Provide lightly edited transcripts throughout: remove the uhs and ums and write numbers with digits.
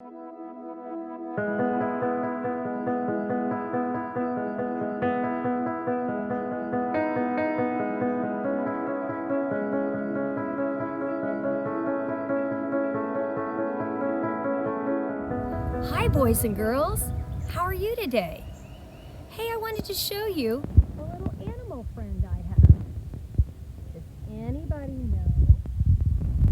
Hi, boys and girls. How are you today? Hey, I wanted to show you a little animal friend I have. Does anybody know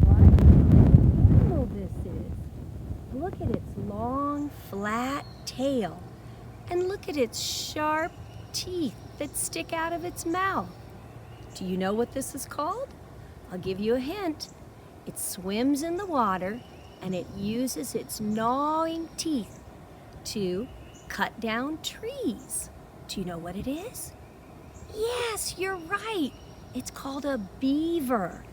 what animal this is? Look at its long, flat tail. And look at its sharp teeth that stick out of its mouth. Do you know what this is called? I'll give you a hint. It swims in the water and it uses its gnawing teeth to cut down trees. Do you know what it is? Yes, you're right. It's called a beaver.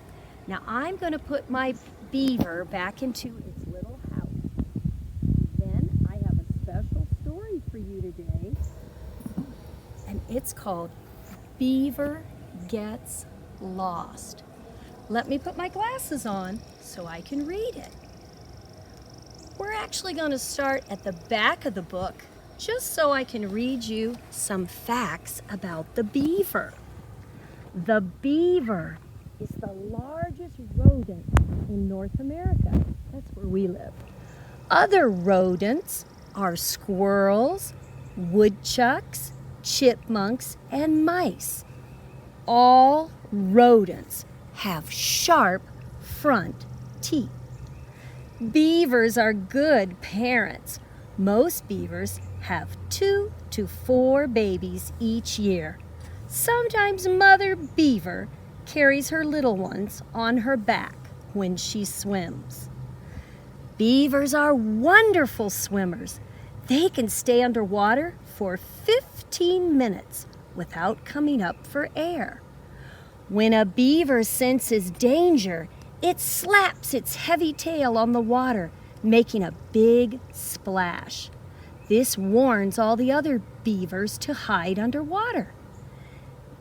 Now I'm going to put my beaver back into its little house. Then I have a special story for you today. And it's called Beaver Gets Lost. Let me put my glasses on so I can read it. We're actually going to start at the back of the book just so I can read you some facts about the beaver. The beaver is the largest rodent in North America. That's where we live. Other rodents are squirrels, woodchucks, chipmunks, and mice. All rodents have sharp front teeth. Beavers are good parents. Most beavers have 2 to 4 babies each year. Sometimes Mother Beaver carries her little ones on her back when she swims. Beavers are wonderful swimmers. They can stay underwater for 15 minutes without coming up for air. When a beaver senses danger, it slaps its heavy tail on the water, making a big splash. This warns all the other beavers to hide underwater.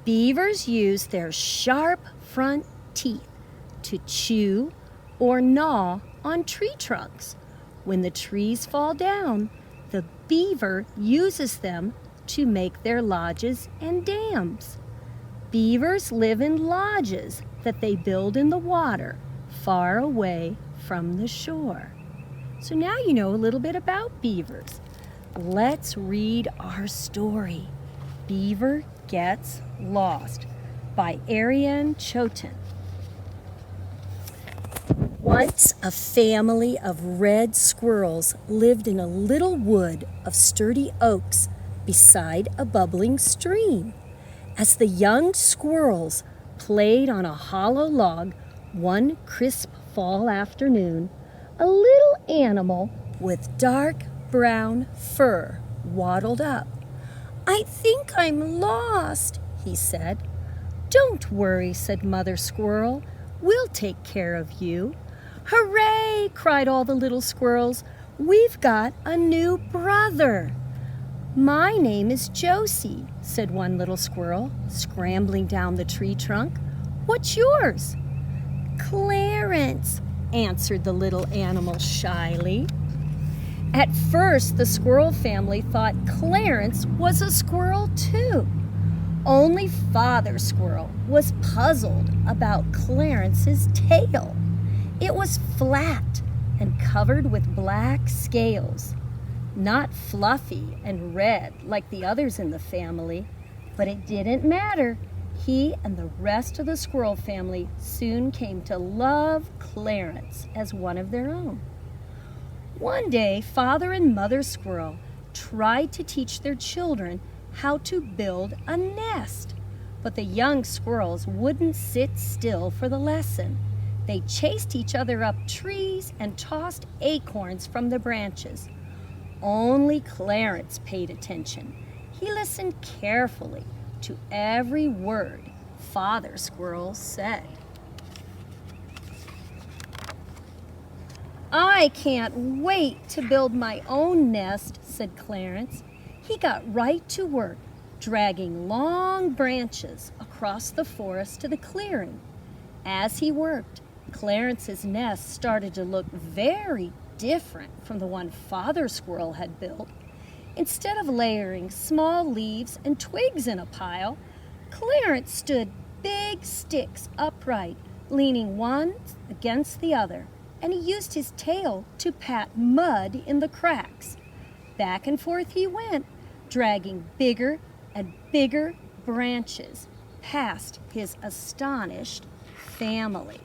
Beavers use their sharp front teeth to chew or gnaw on tree trunks. When the trees fall down, the beaver uses them to make their lodges and dams. Beavers live in lodges that they build in the water, far away from the shore. So now you know a little bit about beavers. Let's read our story, Beaver Gets Lost, by Ariane Choten. Once a family of red squirrels lived in a little wood of sturdy oaks beside a bubbling stream. As the young squirrels played on a hollow log one crisp fall afternoon, a little animal with dark brown fur waddled up. "I think I'm lost," he said. "Don't worry," said Mother Squirrel. "We'll take care of you." "Hooray!" cried all the little squirrels. "We've got a new brother." "My name is Josie," said one little squirrel, scrambling down the tree trunk. "What's yours?" "Clarence," answered the little animal shyly. At first, the squirrel family thought Clarence was a squirrel too. Only Father Squirrel was puzzled about Clarence's tail. It was flat and covered with black scales. Not fluffy and red like the others in the family, but it didn't matter. He and the rest of the squirrel family soon came to love Clarence as one of their own. One day, Father and Mother Squirrel tried to teach their children how to build a nest, but the young squirrels wouldn't sit still for the lesson. They chased each other up trees and tossed acorns from the branches. Only Clarence paid attention. He listened carefully to every word Father Squirrel said. "I can't wait to build my own nest," said Clarence. He got right to work, dragging long branches across the forest to the clearing. As he worked, Clarence's nest started to look very different from the one Father Squirrel had built. Instead of layering small leaves and twigs in a pile, Clarence stood big sticks upright, leaning one against the other, and he used his tail to pat mud in the cracks. Back and forth he went, dragging bigger and bigger branches past his astonished family.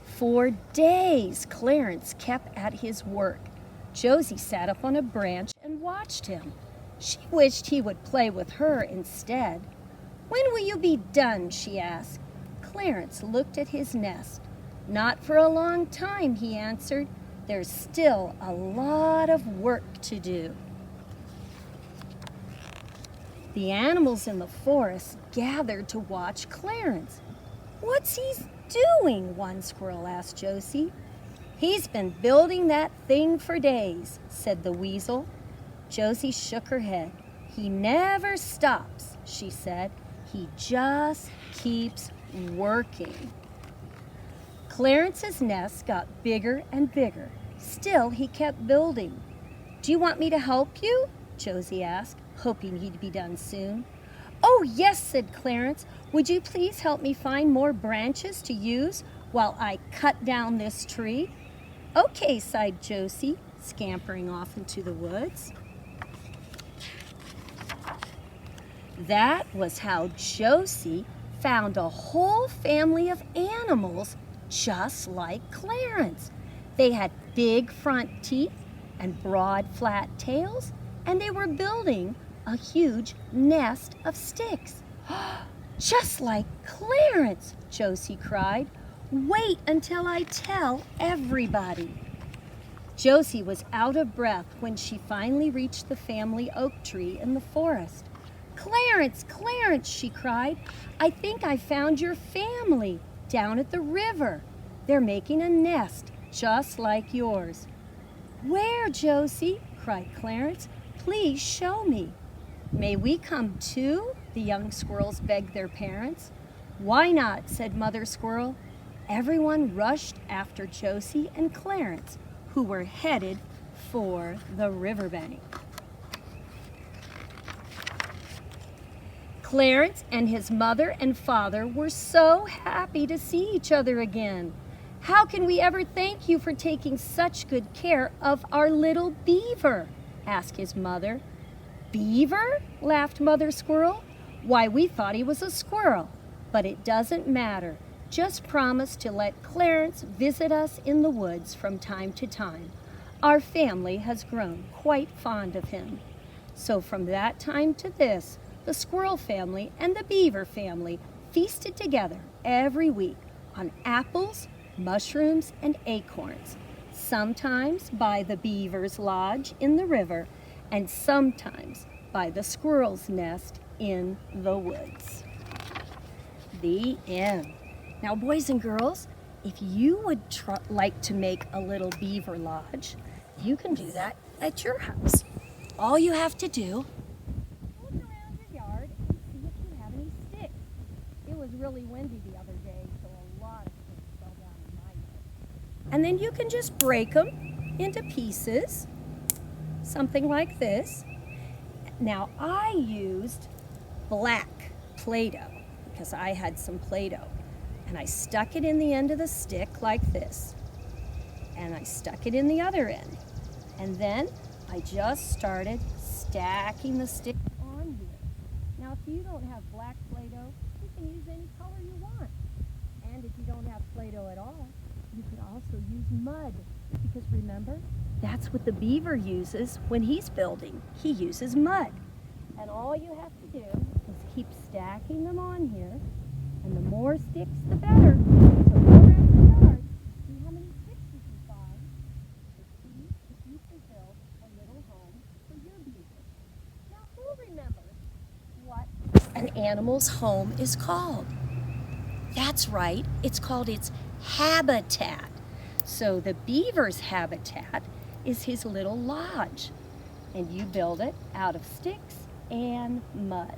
For days, Clarence kept at his work. Josie sat up on a branch and watched him. She wished he would play with her instead. "When will you be done?" she asked. Clarence looked at his nest. "Not for a long time," he answered. "There's still a lot of work to do." The animals in the forest gathered to watch Clarence. "What's he doing?" one squirrel asked Josie. "He's been building that thing for days," said the weasel. Josie shook her head. "He never stops," she said. "He just keeps working." Clarence's nest got bigger and bigger. Still, he kept building. "Do you want me to help you?" Josie asked, hoping he'd be done soon. "Oh, yes," said Clarence. "Would you please help me find more branches to use while I cut down this tree?" "Okay," sighed Josie, scampering off into the woods. That was how Josie found a whole family of animals just like Clarence. They had big front teeth and broad flat tails, and they were building a huge nest of sticks. "Just like Clarence," Josie cried. "Wait until I tell everybody." Josie was out of breath when she finally reached the family oak tree in the forest. "Clarence, Clarence," she cried, "I think I found your family down at the river. They're making a nest just like yours." "Where, Josie?" cried Clarence. "Please show me." "May we come too?" the young squirrels begged their parents. "Why not?" said Mother Squirrel. Everyone rushed after Josie and Clarence, who were headed for the riverbank. Clarence and his mother and father were so happy to see each other again. "How can we ever thank you for taking such good care of our little Beaver?" asked his mother. "Beaver?" laughed Mother Squirrel. "Why, we thought he was a squirrel. But it doesn't matter. Just promise to let Clarence visit us in the woods from time to time. Our family has grown quite fond of him." So from that time to this, the squirrel family and the beaver family feasted together every week on apples, mushrooms, and acorns, sometimes by the beaver's lodge in the river, and sometimes by the squirrel's nest in the woods. The end. Now, boys and girls, if you would like to make a little beaver lodge, you can do that at your house. All you have to do, look around your yard and see if you have any sticks. It was really windy the other day, so a lot of sticks fell down in my yard. And then you can just break them into pieces, something like this. Now, I used black Play-Doh because I had some Play-Doh. And I stuck it in the end of the stick like this. And I stuck it in the other end. And then I just started stacking the stick on here. Now, if you don't have black Play-Doh, you can use any color you want. And if you don't have Play-Doh at all, you could also use mud. Because remember, that's what the beaver uses when he's building. He uses mud. And all you have to do is keep stacking them on here. And the more sticks, the better. So go around the yard, see how many sticks you can find, to see if you can build a little home for your beaver. Now, who remembers what an animal's home is called? That's right, it's called its habitat. So the beaver's habitat is his little lodge. And you build it out of sticks and mud.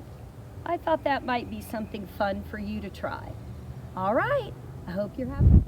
I thought that might be something fun for you to try. All right, I hope you're happy.